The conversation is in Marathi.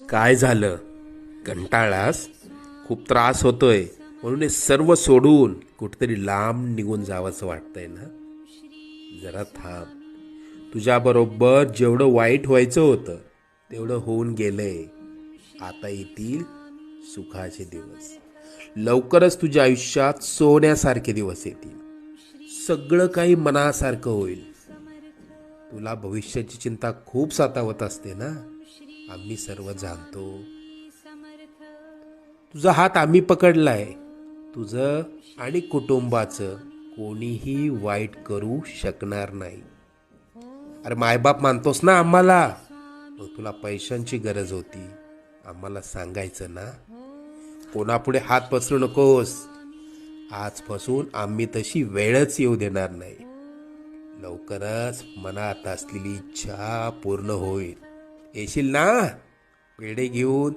काय झालं? कंटाळास? खूप त्रास होतोय म्हणून हे सर्व सोडून कुठेतरी लांब निघून जावंसं वाटतंय ना? जरा थांब. तुझ्याबरोबर जेवढं वाईट व्हायचं होतं तेवढं होऊन गेलंय. आता येतील सुखाचे दिवस. लवकरच तुझ्या आयुष्यात सोन्यासारखे दिवस येतील. सगळं काही मनासारखं होईल. तुला भविष्याची चिंता खूप सतावत असते ना? आम्ही सर्व जाणतो. तुझा हात आम्ही पकडलाय. तुझं आणि कुटुंबाचं कोणीही वाईट करू शकणार नाही. अरे मायबाप मानतोस ना आम्हाला? मग तुला पैशांची गरज होती, आम्हाला सांगायचं ना? कोणापुढे हात पसरू नकोस. आजपासून आम्ही तशी वेळच येऊ देणार नाही. लवकरच मनात असलेली इच्छा पूर्ण होईल. येशील ना पेढे घेऊन?